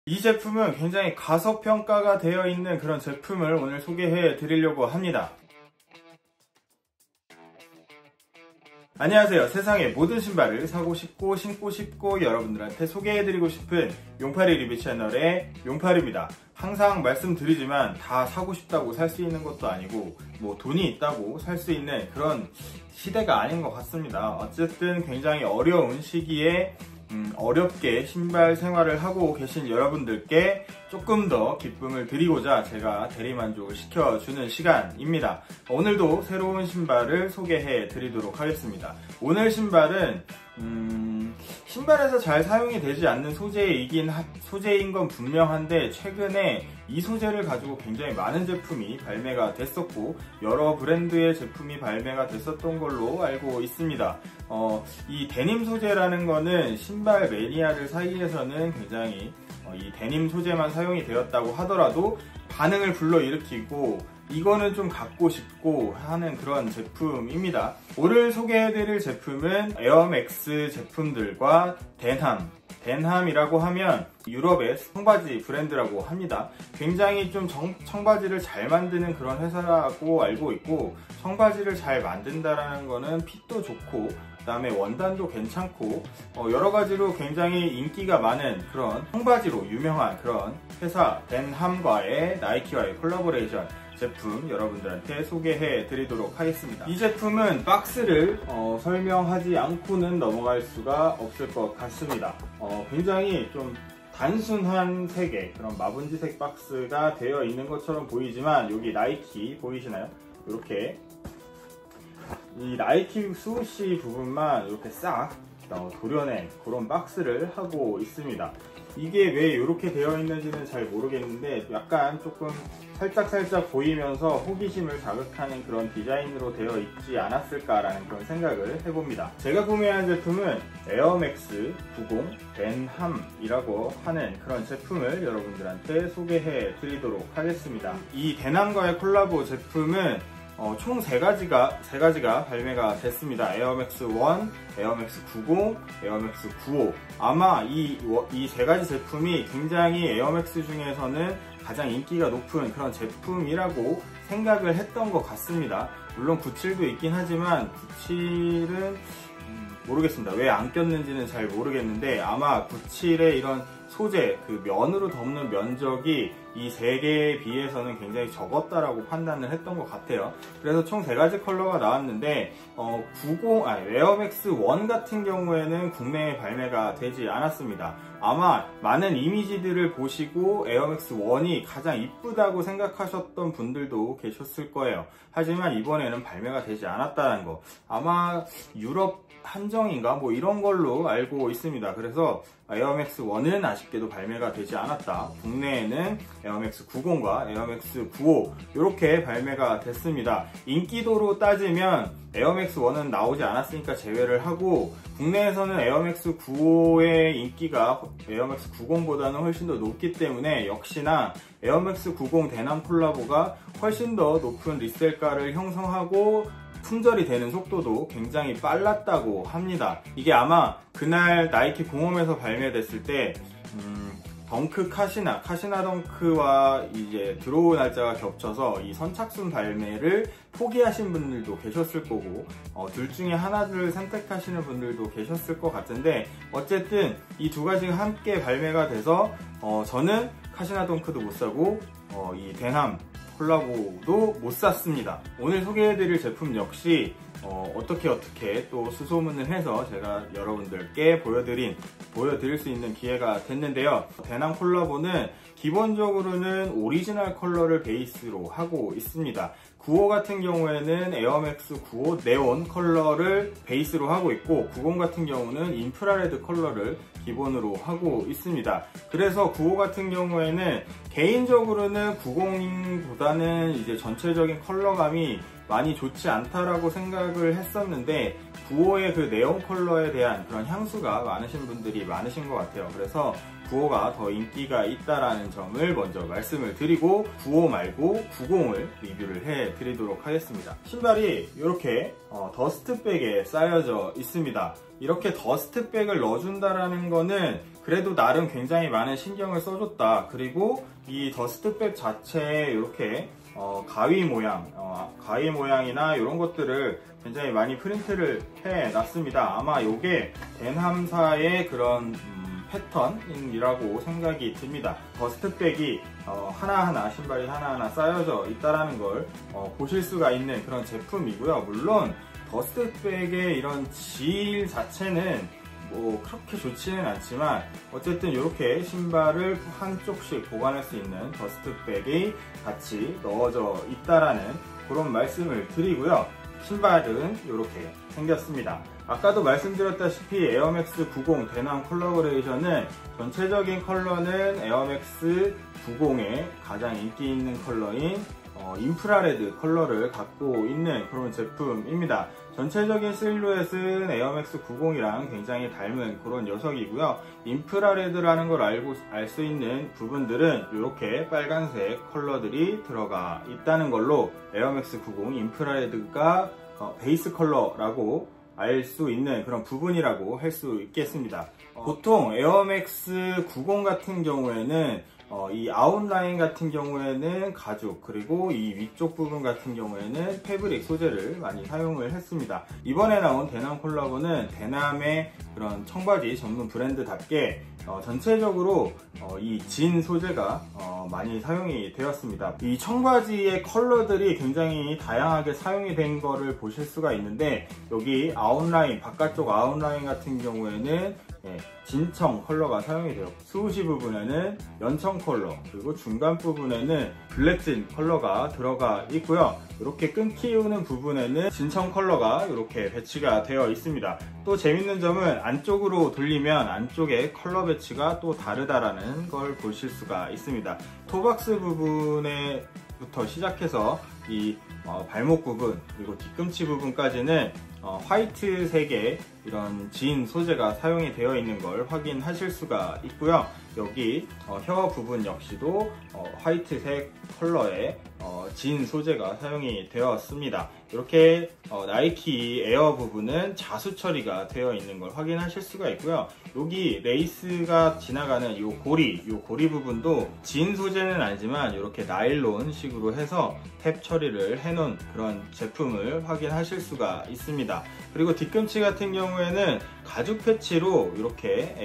이 제품은 굉장히 가소평가가 되어 있는 그런 제품을 오늘 소개해 드리려고 합니다. 안녕하세요. 세상의 모든 신발을 사고 싶고 신고 싶고 여러분들한테 소개해드리고 싶은 용팔이 리뷰 채널의 용팔입니다. 항상 말씀드리지만 다 사고 싶다고 살 수 있는 것도 아니고 뭐 돈이 있다고 살 수 있는 그런 시대가 아닌 것 같습니다. 어쨌든 굉장히 어려운 시기에 어렵게 신발 생활을 하고 계신 여러분들께 조금 더 기쁨을 드리고자 제가 대리만족을 시켜주는 시간입니다. 오늘도 새로운 신발을 소개해 드리도록 하겠습니다. 오늘 신발은 신발에서 잘 사용이 되지 않는 소재인 건 분명한데 최근에 이 소재를 가지고 굉장히 많은 제품이 발매가 됐었고 여러 브랜드의 제품이 발매가 됐었던 걸로 알고 있습니다. 이 데님 소재라는 거는 신발 매니아들 사이에서는 굉장히 이 데님 소재만 사용이 되었다고 하더라도 반응을 불러일으키고 이거는 좀 갖고 싶고 하는 그런 제품입니다. 오늘 소개해드릴 제품은 에어맥스 제품들과 덴함이라고 하면 유럽의 청바지 브랜드라고 합니다. 굉장히 좀 청바지를 잘 만드는 그런 회사라고 알고 있고 청바지를 잘 만든다라는 거는 핏도 좋고 그 다음에 원단도 괜찮고 여러가지로 굉장히 인기가 많은 그런 청바지로 유명한 그런 회사 덴함과의 나이키와의 콜라보레이션 제품 여러분들한테 소개해 드리도록 하겠습니다. 이 제품은 박스를 설명하지 않고는 넘어갈 수가 없을 것 같습니다. 굉장히 좀 단순한 색의 그런 마분지색 박스가 되어 있는 것처럼 보이지만 여기 나이키 보이시나요? 이렇게 이 나이키 수시 부분만 이렇게 싹 도려낸 그런 박스를 하고 있습니다. 이게 왜 이렇게 되어 있는지는 잘 모르겠는데 약간 조금 살짝 보이면서 호기심을 자극하는 그런 디자인으로 되어 있지 않았을까라는 그런 생각을 해봅니다. 제가 구매한 제품은 에어맥스 90 덴함이라고 하는 그런 제품을 여러분들한테 소개해 드리도록 하겠습니다. 이 덴함과의 콜라보 제품은 총 3가지가 발매가 됐습니다. 에어맥스 1, 에어맥스 90, 에어맥스 95. 아마 이 3가지 제품이 굉장히 에어맥스 중에서는 가장 인기가 높은 그런 제품이라고 생각을 했던 것 같습니다. 물론 97도 있긴 하지만 97은 모르겠습니다. 왜 안 꼈는지는 잘 모르겠는데 아마 97의 이런 소재, 그 면으로 덮는 면적이 이 3개에 비해서는 굉장히 적었다라고 판단을 했던 것 같아요. 그래서 총 3가지 컬러가 나왔는데 에어맥스 1 같은 경우에는 국내에 발매가 되지 않았습니다. 아마 많은 이미지들을 보시고 에어맥스 1이 가장 이쁘다고 생각하셨던 분들도 계셨을 거예요. 하지만 이번에는 발매가 되지 않았다는 거, 아마 유럽 한정인가 뭐 이런 걸로 알고 있습니다. 그래서 에어맥스 1은 아쉽게도 발매가 되지 않았다. 국내에는 에어맥스 90과 에어맥스 95 이렇게 발매가 됐습니다. 인기도로 따지면 에어맥스 1은 나오지 않았으니까 제외를 하고 국내에서는 에어맥스 95의 인기가 에어맥스 90보다는 훨씬 더 높기 때문에 역시나 에어맥스 90 덴함 콜라보가 훨씬 더 높은 리셀가를 형성하고 품절이 되는 속도도 굉장히 빨랐다고 합니다. 이게 아마 그날 나이키 공홈에서 발매됐을 때 카시나 덩크와 이제 드로우 날짜가 겹쳐서 이 선착순 발매를 포기하신 분들도 계셨을 거고 둘 중에 하나를 선택하시는 분들도 계셨을 것 같은데 어쨌든 이 두 가지가 함께 발매가 돼서 저는 카시나 덩크도 못 사고 이 덴함 콜라보도 못 샀습니다. 오늘 소개해드릴 제품 역시 어떻게 또 수소문을 해서 제가 여러분들께 보여드릴 수 있는 기회가 됐는데요. 덴함 콜라보는 기본적으로는 오리지널 컬러를 베이스로 하고 있습니다. 95 같은 경우에는 에어맥스 95 네온 컬러를 베이스로 하고 있고 90 같은 경우는 인프라레드 컬러를 기본으로 하고 있습니다. 그래서 95 같은 경우에는 개인적으로는 90보다는 이제 전체적인 컬러감이 많이 좋지 않다라고 생각을 했었는데 95의 그 네온 컬러에 대한 그런 향수가 많으신 분들이 많으신 것 같아요. 그래서 95가 더 인기가 있다라는 점을 먼저 말씀을 드리고 95 말고 90을 리뷰를 해 드리도록 하겠습니다. 신발이 이렇게 더스트백에 쌓여져 있습니다. 이렇게 더스트백을 넣어준다라는 거는 그래도 나름 굉장히 많은 신경을 써줬다. 그리고 이 더스트백 자체에 이렇게 가위 모양이나 이런 것들을 굉장히 많이 프린트를 해놨습니다. 아마 이게 덴함사의 그런 패턴이라고 생각이 듭니다. 더스트백이 하나하나, 신발이 하나하나 쌓여져 있다는 걸 보실 수가 있는 그런 제품이고요. 물론 더스트백의 이런 질 자체는 뭐 그렇게 좋지는 않지만 어쨌든 이렇게 신발을 한쪽씩 보관할 수 있는 더스트백이 같이 넣어져 있다라는 그런 말씀을 드리고요. 신발은 이렇게 생겼습니다. 아까도 말씀드렸다시피 에어맥스 90 데남 콜라보레이션은 전체적인 컬러는 에어맥스 90의 가장 인기 있는 컬러인 인프라레드 컬러를 갖고 있는 그런 제품입니다. 전체적인 실루엣은 에어맥스 90이랑 굉장히 닮은 그런 녀석이고요. 인프라레드라는 걸 알 수 있는 부분들은 이렇게 빨간색 컬러들이 들어가 있다는 걸로 에어맥스 90 인프라레드가 베이스 컬러라고 알 수 있는 그런 부분이라고 할 수 있겠습니다. 보통 에어맥스 90 같은 경우에는 이 아웃라인 같은 경우에는 가죽, 그리고 이 위쪽 부분 같은 경우에는 패브릭 소재를 많이 사용을 했습니다. 이번에 나온 데남 콜라보는 데남의 그런 청바지 전문 브랜드답게 전체적으로 이 진 소재가 많이 사용이 되었습니다. 이 청바지의 컬러들이 굉장히 다양하게 사용이 된 거를 보실 수가 있는데, 여기 아웃라인, 바깥쪽 아웃라인 같은 경우에는 진청 컬러가 사용이 되었고, 스우시 부분에는 연청 컬러, 그리고 중간 부분에는 블랙진 컬러가 들어가 있고요. 이렇게 끊기우는 부분에는 진청 컬러가 이렇게 배치가 되어 있습니다. 또 재밌는 점은 안쪽으로 돌리면 안쪽에 컬러 배치가 또 다르다라는 걸 보실 수가 있습니다. 토박스 부분에부터 시작해서 이 발목 부분, 그리고 뒤꿈치 부분까지는 화이트색의 이런 진 소재가 사용이 되어 있는 걸 확인하실 수가 있고요. 여기 혀 부분 역시도 화이트색 컬러의 진 소재가 사용이 되었습니다. 이렇게 나이키 에어 부분은 자수 처리가 되어 있는 걸 확인하실 수가 있고요. 여기 레이스가 지나가는 이 고리 부분도 진 소재는 아니지만 이렇게 나일론 식으로 해서 탭 처리를 해놓은 그런 제품을 확인하실 수가 있습니다. 그리고 뒤꿈치 같은 경우에는 가죽 패치로 이렇게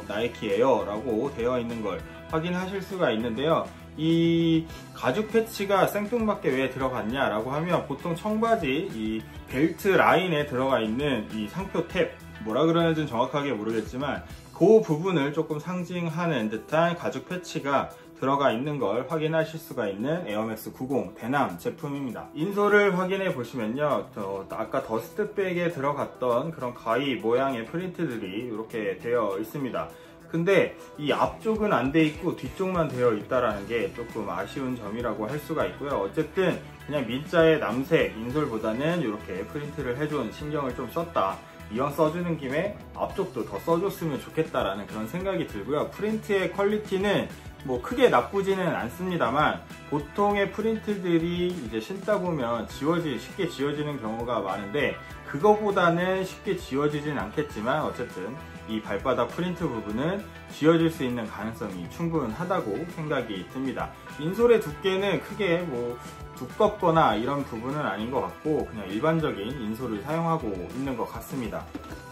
나이키 에어라고 되어 있는 걸 확인하실 수가 있는데요. 이 가죽 패치가 생뚱맞게 왜 들어갔냐 라고 하면, 보통 청바지 이 벨트 라인에 들어가 있는 이 상표 탭, 뭐라 그러는지는 정확하게 모르겠지만 그 부분을 조금 상징하는 듯한 가죽 패치가 들어가 있는 걸 확인하실 수가 있는 에어맥스 90 데남 제품입니다. 인솔을 확인해 보시면요, 아까 더스트백에 들어갔던 그런 가위 모양의 프린트들이 이렇게 되어 있습니다. 근데 이 앞쪽은 안 돼 있고 뒤쪽만 되어 있다라는 게 조금 아쉬운 점이라고 할 수가 있고요. 어쨌든 그냥 민자의 남색 인솔보다는 이렇게 프린트를 해준, 신경을 좀 썼다, 이왕 써주는 김에 앞쪽도 더 써줬으면 좋겠다라는 그런 생각이 들고요. 프린트의 퀄리티는 뭐 크게 나쁘지는 않습니다만, 보통의 프린트들이 이제 신다 보면 쉽게 지워지는 경우가 많은데, 그거보다는 쉽게 지워지진 않겠지만 어쨌든 이 발바닥 프린트 부분은 지워질 수 있는 가능성이 충분하다고 생각이 듭니다. 인솔의 두께는 크게 뭐 두껍거나 이런 부분은 아닌 것 같고, 그냥 일반적인 인솔을 사용하고 있는 것 같습니다.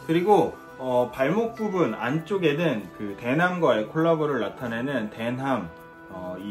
그리고 발목 부분 안쪽에는 그 데남과의 콜라보를 나타내는 덴함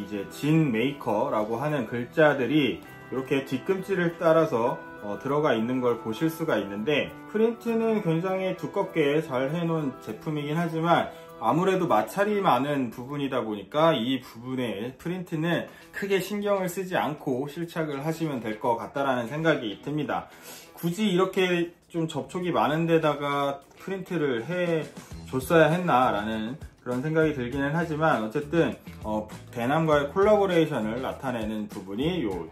이제 진 메이커라고 하는 글자들이 이렇게 뒤꿈치를 따라서 들어가 있는 걸 보실 수가 있는데, 프린트는 굉장히 두껍게 잘 해놓은 제품이긴 하지만 아무래도 마찰이 많은 부분이다 보니까 이 부분의 프린트는 크게 신경을 쓰지 않고 실착을 하시면 될 것 같다라는 생각이 듭니다. 굳이 이렇게 좀 접촉이 많은 데다가 프린트를 해 줬어야 했나 라는 그런 생각이 들기는 하지만, 어쨌든 데남과의 콜라보레이션을 나타내는 부분이 요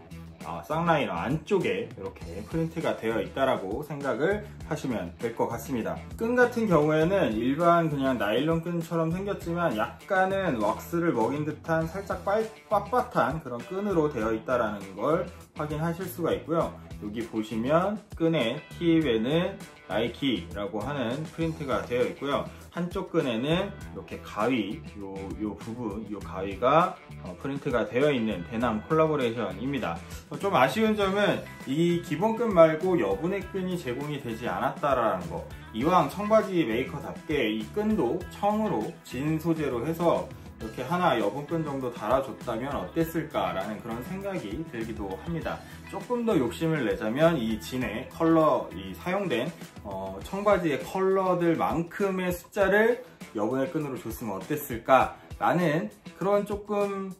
쌍라이너 안쪽에 이렇게 프린트가 되어 있다라고 생각을 하시면 될 것 같습니다. 끈 같은 경우에는 일반 그냥 나일론 끈처럼 생겼지만 약간은 왁스를 먹인 듯한 살짝 빳빳한 그런 끈으로 되어 있다라는 걸 확인하실 수가 있고요. 여기 보시면 끈의 팁에는 나이키라고 하는 프린트가 되어 있고요. 한쪽 끈에는 이렇게 가위, 요 부분, 요 가위가 프린트가 되어 있는 대남 콜라보레이션입니다. 좀 아쉬운 점은 이 기본끈 말고 여분의 끈이 제공이 되지 않았다라는 거. 이왕 청바지 메이커답게 이 끈도 청으로 진 소재로 해서 이렇게 하나 여분끈 정도 달아줬다면 어땠을까라는 그런 생각이 들기도 합니다. 조금 더 욕심을 내자면 이 진의 컬러, 이 사용된 청바지의 컬러들만큼의 숫자를 여분의 끈으로 줬으면 어땠을까라는 그런 조금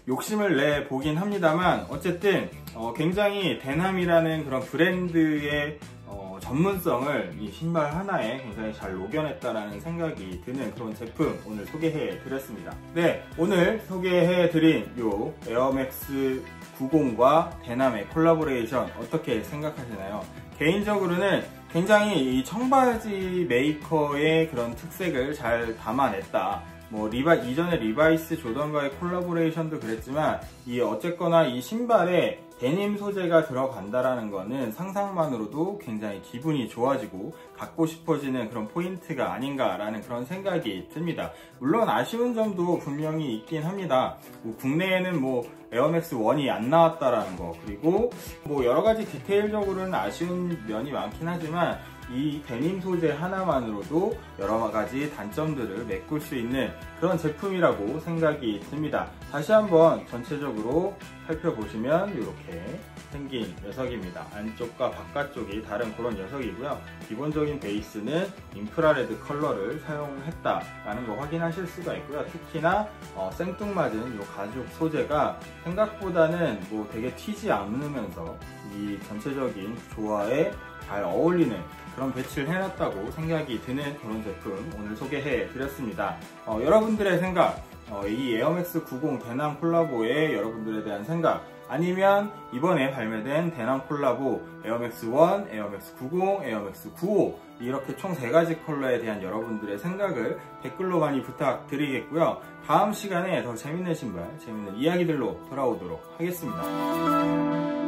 욕심을 내 보긴 합니다만, 어쨌든 굉장히 대남이라는 그런 브랜드의 전문성을 이 신발 하나에 굉장히 잘 녹여냈다라는 생각이 드는 그런 제품 오늘 소개해 드렸습니다. 네, 오늘 소개해 드린 요 에어맥스 90과 대남의 콜라보레이션 어떻게 생각하시나요? 개인적으로는 굉장히 이 청바지 메이커의 그런 특색을 잘 담아냈다. 이전에 리바이스 조던과의 콜라보레이션도 그랬지만, 어쨌거나 이 신발에 데님 소재가 들어간다라는 거는 상상만으로도 굉장히 기분이 좋아지고 갖고 싶어지는 그런 포인트가 아닌가라는 그런 생각이 듭니다. 물론 아쉬운 점도 분명히 있긴 합니다. 국내에는 에어맥스 1이 안 나왔다라는 거, 그리고 여러가지 디테일적으로는 아쉬운 면이 많긴 하지만 이 데님 소재 하나만으로도 여러가지 단점들을 메꿀 수 있는 그런 제품이라고 생각이 듭니다. 다시 한번 전체적으로 살펴보시면 이렇게 생긴 녀석입니다. 안쪽과 바깥쪽이 다른 그런 녀석이고요. 기본적인 베이스는 인프라레드 컬러를 사용했다라는 거 확인하실 수가 있고요. 특히나 생뚱맞은 이 가죽 소재가 생각보다는 되게 튀지 않으면서 이 전체적인 조화에 잘 어울리는 그런 배치를 해놨다고 생각이 드는 그런 제품 오늘 소개해 드렸습니다. 여러분들의 생각, 이 에어맥스 90 대남 콜라보의 여러분들에 대한 생각, 아니면 이번에 발매된 대남 콜라보 에어맥스 1, 에어맥스 90, 에어맥스 95 이렇게 총 3가지 컬러에 대한 여러분들의 생각을 댓글로 많이 부탁드리겠고요. 다음 시간에 더 재밌는 신발, 재밌는 이야기들로 돌아오도록 하겠습니다.